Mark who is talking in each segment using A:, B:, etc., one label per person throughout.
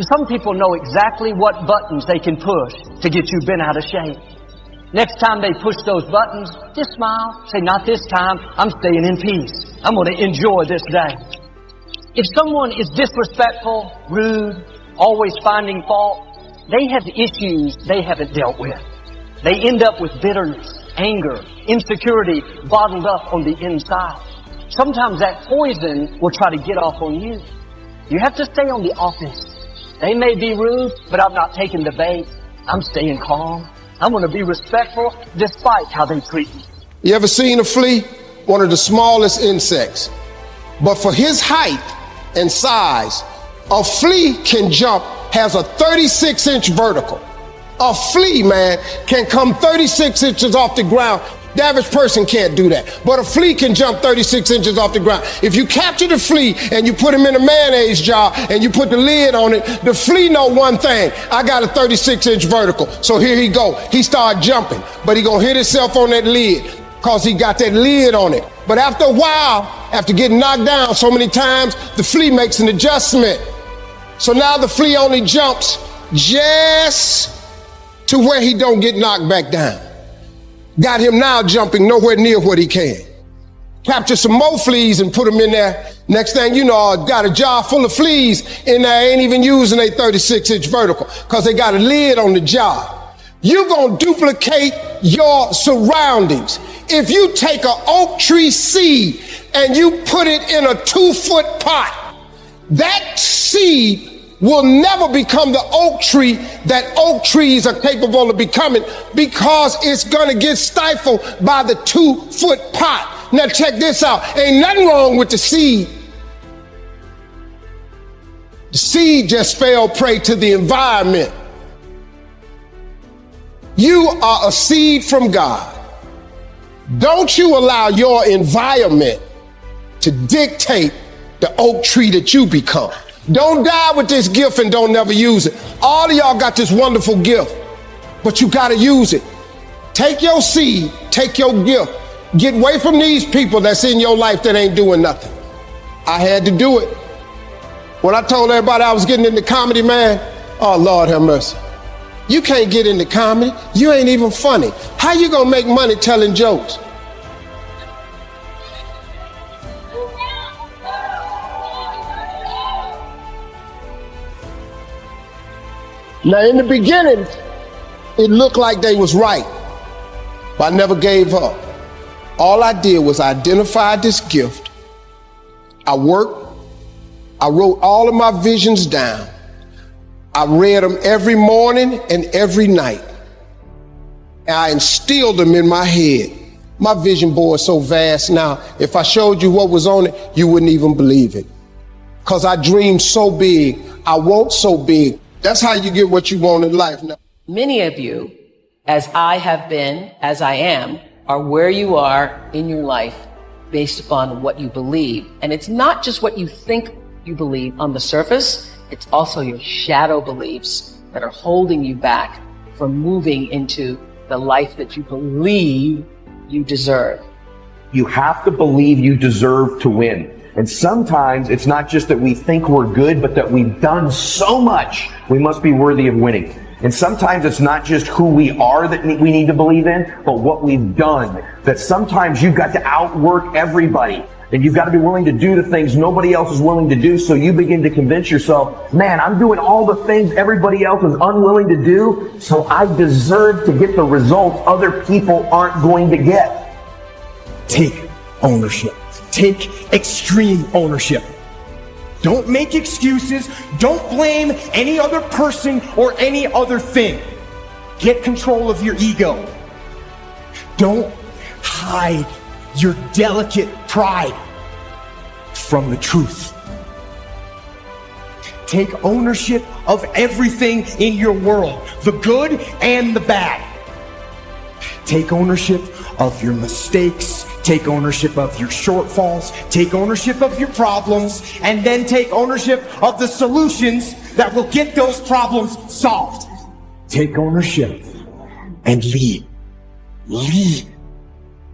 A: Some people know exactly what buttons they can push to get you bent out of shape. Next time they push those buttons, just smile. Say, not this time. I'm staying in peace. I'm going to enjoy this day. If someone is disrespectful, rude, always finding fault, they have issues they haven't dealt with. They end up with bitterness, anger, insecurity bottled up on the inside. Sometimes that poison will try to get off on you. You have to stay on the offense. They may be rude, but I'm not taking the bait. I'm staying calm. I'm going to be respectful despite how they treat me.
B: You ever seen a flea? One of the smallest insects. But for his height and size, a flea can jump, has a 36-inch vertical. A flea, man, can come 36 inches off the ground. The average person can't do that. But a flea can jump 36 inches off the ground. If you capture the flea and you put him in a mayonnaise jar and you put the lid on it, the flea know one thing. I got a 36-inch vertical. So here he go. He start jumping, but he gonna hit himself on that lid because he got that lid on it. But after a while, after getting knocked down so many times, the flea makes an adjustment. So now the flea only jumps just to where he don't get knocked back down. Got him now jumping nowhere near what he can. Capture some more fleas and put them in there. Next thing you know, I got a jar full of fleas in there, ain't even using a 36-inch vertical because they got a lid on the jar. You're going to duplicate your surroundings. If you take an oak tree seed and you put it in a 2-foot pot, that seed will never become the oak tree that oak trees are capable of becoming because it's going to get stifled by the 2-foot pot. Now check this out. Ain't nothing wrong with the seed. The seed just fell prey to the environment. You are a seed from God. Don't you allow your environment to dictate the oak tree that you become. Don't die with this gift and don't never use it. All of y'all got this wonderful gift, but you got to use it. Take your seed, take your gift. Get away from these people that's in your life that ain't doing nothing. I had to do it. When I told everybody I was getting into comedy, man, oh, Lord have mercy. You can't get into comedy. You ain't even funny. How you gonna make money telling jokes? Now, in the beginning, it looked like they was right, but I never gave up. All I did was identify this gift. I worked. I wrote all of my visions down. I read them every morning and every night. And I instilled them in my head. My vision board is so vast now, if I showed you what was on it, you wouldn't even believe it. Because I dreamed so big, I want so big. That's how you get what you want in life now.
C: Many of you, as I have been, as I am, are where you are in your life based upon what you believe. And it's not just what you think you believe on the surface, it's also your shadow beliefs that are holding you back from moving into the life that you believe you deserve.
D: You have to believe you deserve to win. And sometimes it's not just that we think we're good, but that we've done so much, we must be worthy of winning. And sometimes it's not just who we are that we need to believe in, but what we've done. That sometimes you've got to outwork everybody. And you've got to be willing to do the things nobody else is willing to do, so you begin to convince yourself, man, I'm doing all the things everybody else is unwilling to do, so I deserve to get the results other people aren't going to get.
E: Take ownership. Take extreme ownership. Don't make excuses. Don't blame any other person or any other thing. Get control of your ego. Don't hide your delicate pride from the truth. Take ownership of everything in your world, the good and the bad. Take ownership of your mistakes. Take ownership of your shortfalls. Take ownership of your problems. And then take ownership of the solutions that will get those problems solved. Take ownership and lead. Lead.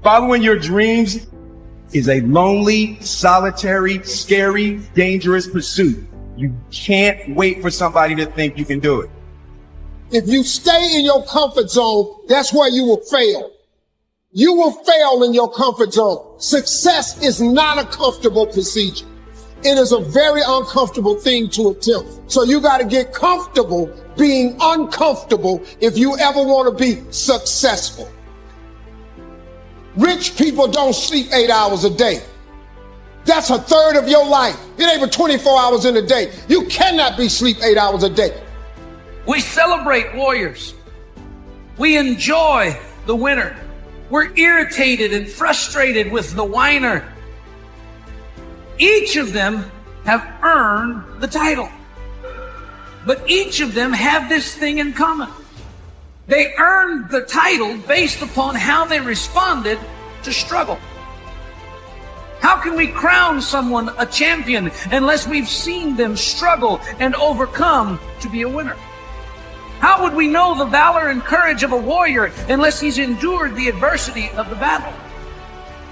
F: Following your dreams is a lonely, solitary, scary, dangerous pursuit.
E: You can't wait for somebody to think you can do it.
B: If you stay in your comfort zone, that's where you will fail. You will fail in your comfort zone. Success is not a comfortable procedure. It is a very uncomfortable thing to attempt. So you got to get comfortable being uncomfortable if you ever want to be successful. Rich people don't sleep 8 hours a day. That's a third of your life. It ain't but 24 hours in a day. You cannot be sleep 8 hours a day.
F: We celebrate warriors. We enjoy the winner. We're irritated and frustrated with the whiner. Each of them have earned the title. But each of them have this thing in common. They earned the title based upon how they responded to struggle. How can we crown someone a champion unless we've seen them struggle and overcome to be a winner? How would we know the valor and courage of a warrior unless he's endured the adversity of the battle?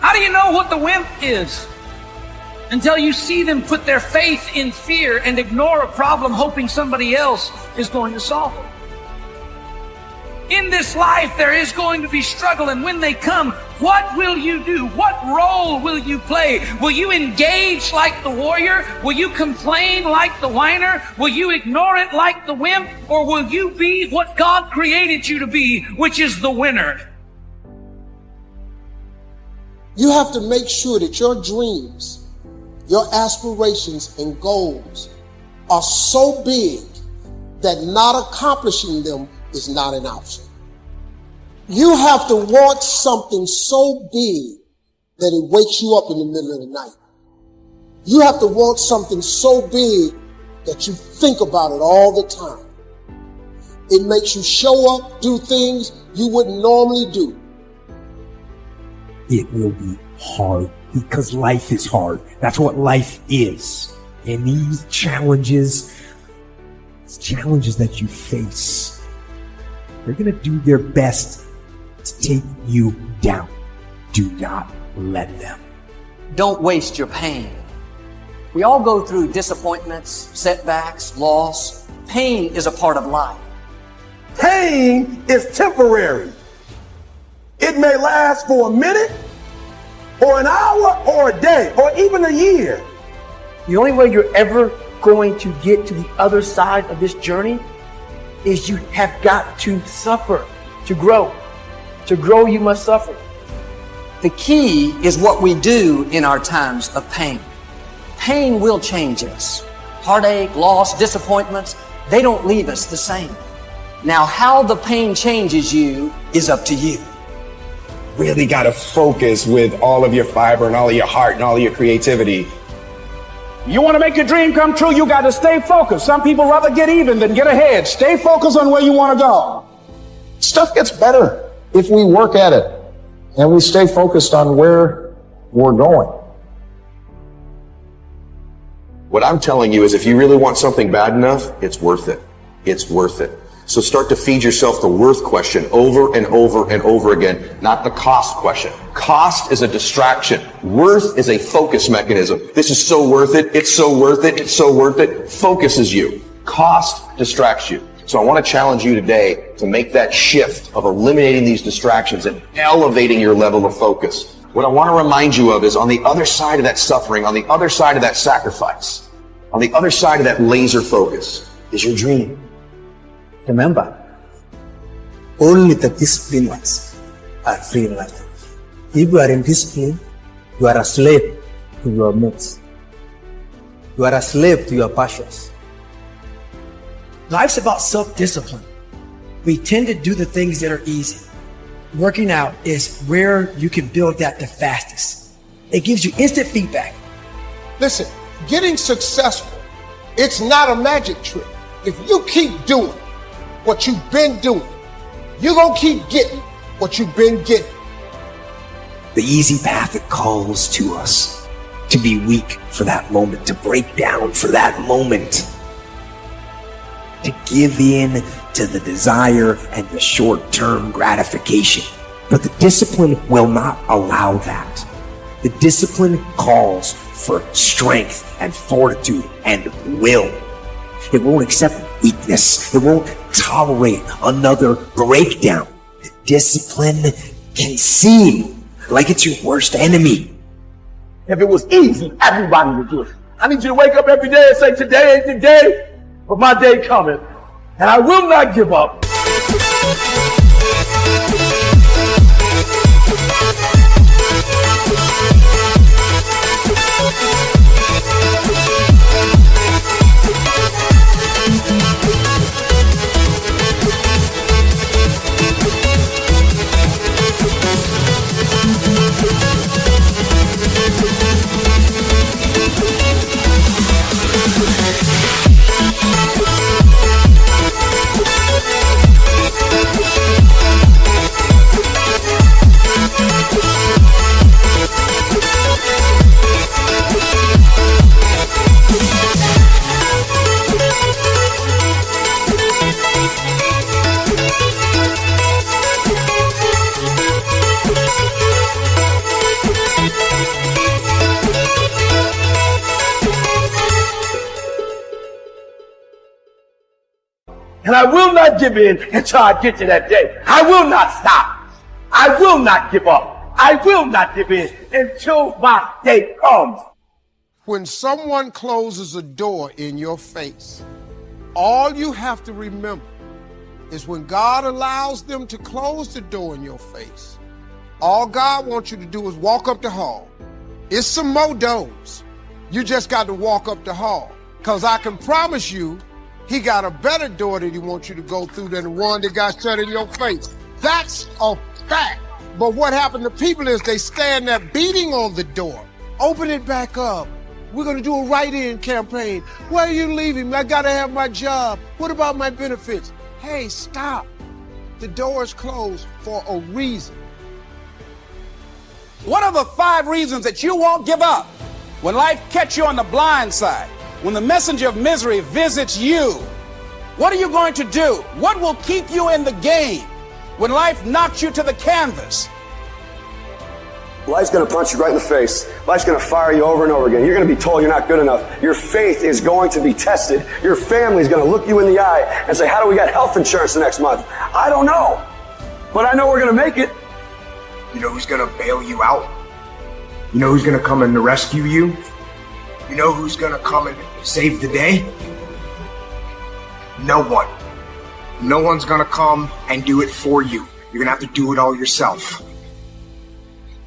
F: How do you know what the wimp is until you see them put their faith in fear and ignore a problem hoping somebody else is going to solve it? In this life, there is going to be struggle, and when they come, what will you do? What role will you play? Will you engage like the warrior? Will you complain like the whiner? Will you ignore it like the wimp? Or will you be what God created you to be, which is the winner?
B: You have to make sure that your dreams, your aspirations and goals are so big that not accomplishing them is not an option. You have to want something so big that it wakes you up in the middle of the night. You have to want something so big that you think about it all the time. It makes you show up, do things you wouldn't normally do.
E: It will be hard because life is hard. That's what life is. And these challenges that you face, they're going to do their best to take you down. Do not let them.
A: Don't waste your pain. We all go through disappointments, setbacks, loss. Pain is a part of life.
G: Pain is temporary. It may last for a minute, or an hour, or a day, or even a year.
H: The only way you're ever going to get to the other side of this journey is you have got to suffer to grow. To grow, you must suffer.
A: The key is what we do in our times of pain. Pain will change us. Heartache, loss, disappointments, they don't leave us the same. Now, how the pain changes you is up to you.
I: Really got to focus with all of your fiber and all of your heart and all of your creativity.
J: You want to make your dream come true, you got to stay focused. Some people rather get even than get ahead. Stay focused on where you want to go.
G: Stuff gets better if we work at it and we stay focused on where we're going.
D: What I'm telling you is if you really want something bad enough, it's worth it. It's worth it. So start to feed yourself the worth question over and over and over again, not the cost question. Cost is a distraction. Worth is a focus mechanism. This is so worth it. It's so worth it. It's so worth it. Focuses you. Cost distracts you. So I want to challenge you today to make that shift of eliminating these distractions and elevating your level of focus. What I want to remind you of is on the other side of that suffering, on the other side of that sacrifice, on the other side of that laser focus is your dream.
H: Remember, only the disciplined ones are free in life. If you are in discipline, you are a slave to your moods. You are a slave to your passions. Life's about self-discipline. We tend to do the things that are easy. Working out is where you can build that the fastest. It gives you instant feedback.
B: Listen, getting successful, it's not a magic trick. If you keep doing what you've been doing, you're going to keep getting what you've been getting.
E: The easy path that calls to us to be weak for that moment, to break down for that moment, to give in to the desire and the short-term gratification. But the discipline will not allow that. The discipline calls for strength and fortitude and will. It won't accept weakness. It won't tolerate another breakdown. Discipline can seem like it's your worst enemy.
G: If it was easy, everybody would do it. I need you to wake up every day and say, today ain't the day, but my day coming. And I will not give up. And I will not give in until I get to that day. I will not stop. I will not give up. I will not give in until my day comes.
B: When someone closes a door in your face, all you have to remember is when God allows them to close the door in your face, all God wants you to do is walk up the hall. It's some more doors. You just got to walk up the hall. Because I can promise you, He got a better door that He wants you to go through than the one that got shut in your face. That's a fact. But what happened to people is they stand there beating on the door. Open it back up. We're going to do a write-in campaign. Where are you leaving? I got to have my job. What about my benefits? Hey, stop. The door is closed for a reason.
J: What are the 5 reasons that you won't give up when life catches you on the blind side? When the messenger of misery visits you, what are you going to do? What will keep you in the game when life knocks you to the canvas?
K: Life's going to punch you right in the face. Life's going to fire you over and over again. You're going to be told you're not good enough. Your faith is going to be tested. Your family's going to look you in the eye and say, how do we get health insurance the next month? I don't know. But I know we're going to make it.
L: You know who's going to bail you out? You know who's going to come and rescue you? You know who's going to come and save the day? No one. No one's going to come and do it for you. You're going to have to do it all yourself.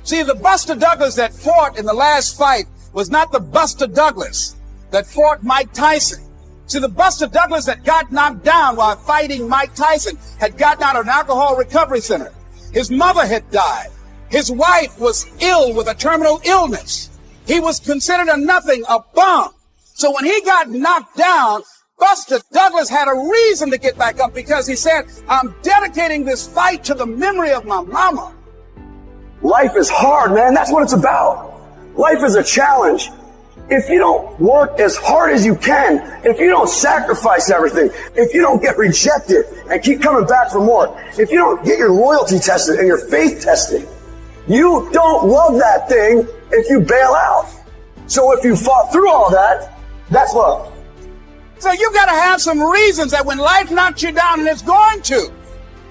J: See, the Buster Douglas that fought in the last fight was not the Buster Douglas that fought Mike Tyson. See, the Buster Douglas that got knocked down while fighting Mike Tyson had gotten out of an alcohol recovery center. His mother had died. His wife was ill with a terminal illness. He was considered a nothing, a bum. So when he got knocked down, Buster Douglas had a reason to get back up because he said, I'm dedicating this fight to the memory of my mama.
K: Life is hard, man. That's what it's about. Life is a challenge. If you don't work as hard as you can, if you don't sacrifice everything, if you don't get rejected and keep coming back for more, if you don't get your loyalty tested and your faith tested, you don't love that thing if you bail out. So if you fought through all that, that's love.
J: So you got to have some reasons that when life knocks you down, and it's going to.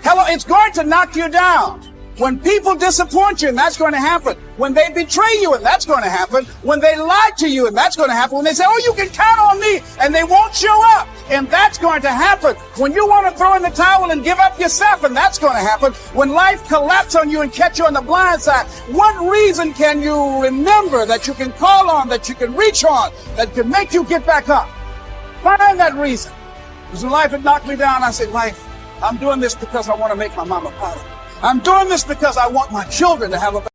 J: Hello, it's going to knock you down. When people disappoint you, and that's going to happen. When they betray you, and that's going to happen. When they lie to you, and that's going to happen. When they say, oh, you can count on me, and they won't show up, and that's going to happen. When you want to throw in the towel and give up yourself, and that's going to happen. When life collapses on you and catch you on the blind side, what reason can you remember that you can call on, that you can reach on, that can make you get back up? Find that reason. Because when life had knocked me down, I said, life, I'm doing this because I want to make my mama proud of me. I'm doing this because I want my children to have a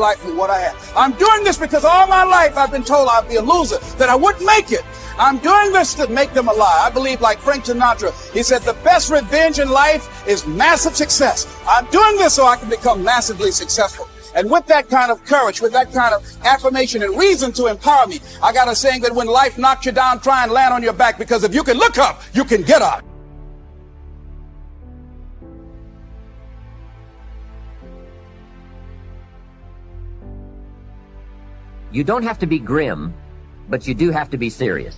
J: life with what I have. I'm doing this because all my life I've been told I'd be a loser, that I wouldn't make it. I'm doing this to make them a lie. I believe, like Frank Sinatra, he said, the best revenge in life is massive success. I'm doing this so I can become massively successful. And with that kind of courage, with that kind of affirmation and reason to empower me, I got a saying that when life knocks you down, try and land on your back, because if you can look up, you can get up.
M: You don't have to be grim, but you do have to be serious.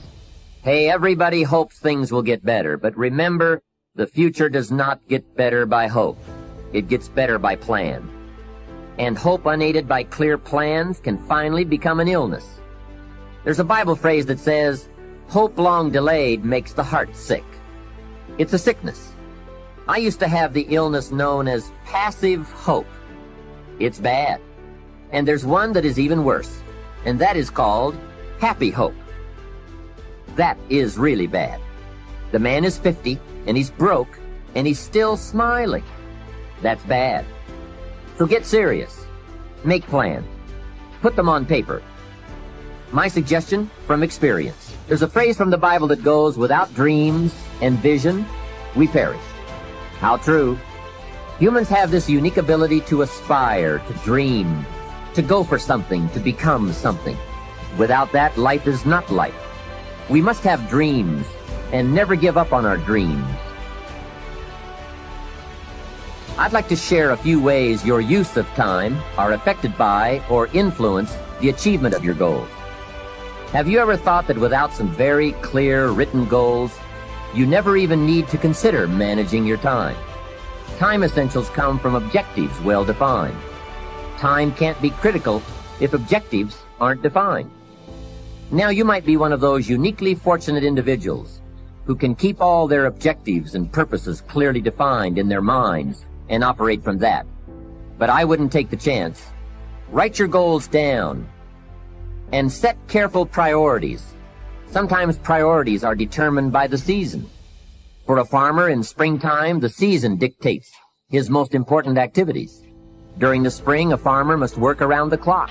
M: Hey, everybody hopes things will get better, but remember, the future does not get better by hope. It gets better by plan. And hope unaided by clear plans can finally become an illness. There's a Bible phrase that says, hope long delayed makes the heart sick. It's a sickness. I used to have the illness known as passive hope. It's bad. And there's one that is even worse, and that is called happy hope. That is really bad. The man is 50, and he's broke, and he's still smiling. That's bad. So get serious. Make plans. Put them on paper. My suggestion from experience. There's a phrase from the Bible that goes, without dreams and vision, we perish. How true. Humans have this unique ability to aspire, to dream, to go for something, to become something. Without that, life is not life. We must have dreams and never give up on our dreams. I'd like to share a few ways your use of time are affected by or influence the achievement of your goals. Have you ever thought that without some very clear written goals, you never even need to consider managing your time? Time essentials come from objectives well defined. Time can't be critical if objectives aren't defined. Now you might be one of those uniquely fortunate individuals who can keep all their objectives and purposes clearly defined in their minds and operate from that. But I wouldn't take the chance. Write your goals down and set careful priorities. Sometimes priorities are determined by the season. For a farmer in springtime, the season dictates his most important activities. During the spring, a farmer must work around the clock,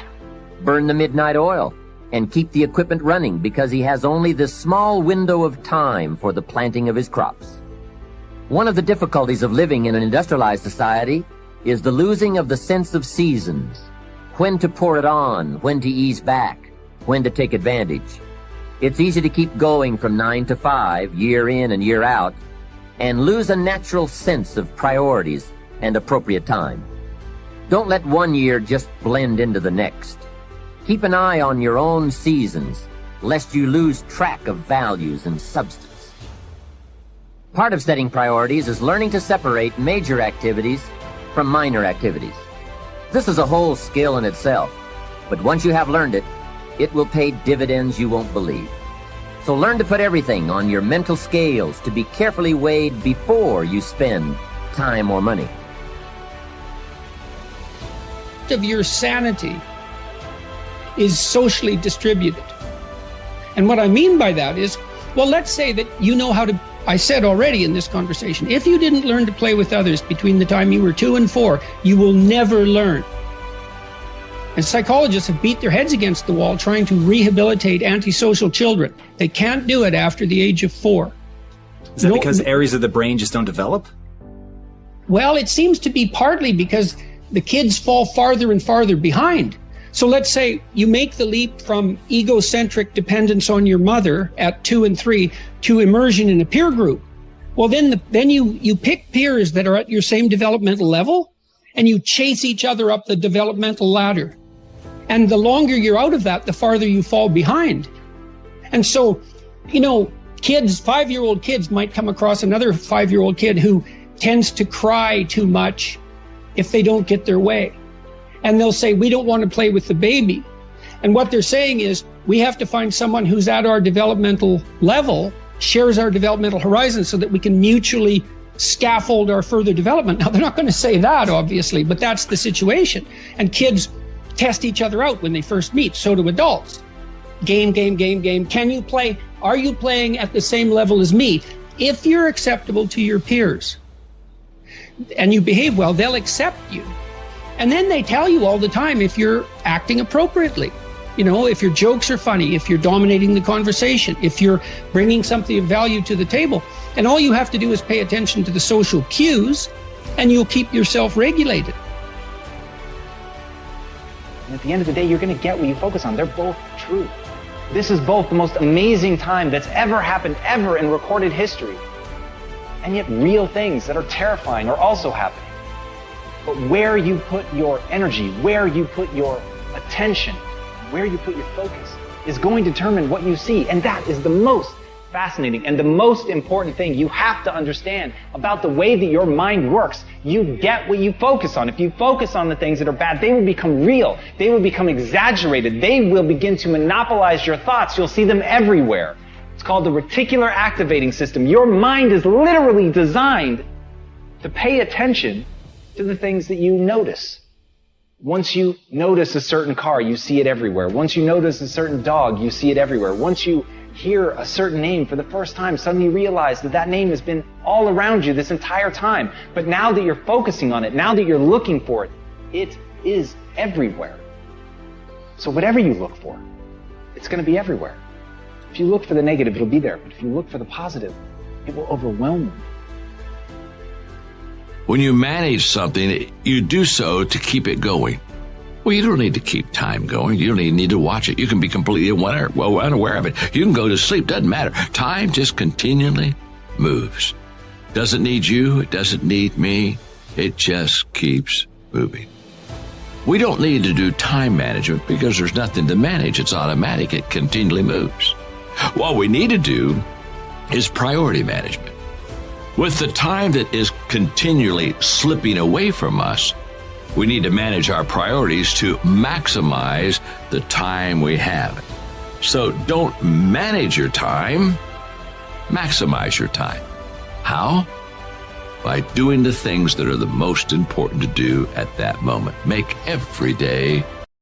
M: burn the midnight oil, and keep the equipment running because he has only this small window of time for the planting of his crops. One of the difficulties of living in an industrialized society is the losing of the sense of seasons. When to pour it on, when to ease back, when to take advantage. It's easy to keep going from 9 to 5, year in and year out, and lose a natural sense of priorities and appropriate time. Don't let one year just blend into the next. Keep an eye on your own seasons, lest you lose track of values and substance. Part of setting priorities is learning to separate major activities from minor activities. This is a whole skill in itself, but once you have learned it, it will pay dividends you won't believe. So learn to put everything on your mental scales to be carefully weighed before you spend time or money.
N: Of your sanity is socially distributed. And what I mean by that is, well, let's say that you know how to, I said already in this conversation, if you didn't learn to play with others between the time you were 2 and 4, you will never learn. And psychologists have beat their heads against the wall trying to rehabilitate antisocial children. They can't do it after the age of 4.
O: Is that because areas of the brain just don't develop?
N: Well, it seems to be partly because the kids fall farther and farther behind. So let's say you make the leap from egocentric dependence on your mother at 2 and 3 to immersion in a peer group. Well, then you pick peers that are at your same developmental level, and you chase each other up the developmental ladder. And the longer you're out of that, the farther you fall behind. And so, kids, 5-year-old kids might come across another 5-year-old kid who tends to cry too much if they don't get their way. And they'll say, we don't want to play with the baby. And what they're saying is, we have to find someone who's at our developmental level, shares our developmental horizon, so that we can mutually scaffold our further development. Now, they're not going to say that, obviously, but that's the situation. And kids test each other out when they first meet. So do adults. Game. Can you play? Are you playing at the same level as me? If you're acceptable to your peers and you behave well, they'll accept you. And then they tell you all the time if you're acting appropriately. You know, if your jokes are funny, if you're dominating the conversation, if you're bringing something of value to the table. And all you have to do is pay attention to the social cues, and you'll keep yourself regulated.
P: And at the end of the day, you're going to get what you focus on. They're both true. This is both the most amazing time that's ever happened, ever in recorded history. And yet real things that are terrifying are also happening. But where you put your energy, where you put your attention, where you put your focus is going to determine what you see. And that is the most fascinating and the most important thing you have to understand about the way that your mind works. You get what you focus on. If you focus on the things that are bad, they will become real. They will become exaggerated. They will begin to monopolize your thoughts. You'll see them everywhere. It's called the reticular activating system. Your mind is literally designed to pay attention to the things that you notice. Once you notice a certain car, you see it everywhere. Once you notice a certain dog, you see it everywhere. Once you hear a certain name for the first time, suddenly you realize that that name has been all around you this entire time. But now that you're focusing on it, now that you're looking for it, it is everywhere. So whatever you look for, it's going to be everywhere. If you look for the negative, it'll be there. But if you look for the positive, it will overwhelm you.
Q: When you manage something, you do so to keep it going. Well, you don't need to keep time going. You don't even need to watch it. You can be completely unaware of it. You can go to sleep. Doesn't matter. Time just continually moves. Doesn't need you. It doesn't need me. It just keeps moving. We don't need to do time management because there's nothing to manage. It's automatic. It continually moves. What we need to do is priority management. With the time that is continually slipping away from us, we need to manage our priorities to maximize the time we have. So don't manage your time, maximize your time. How? By doing the things that are the most important to do at that moment. Make every day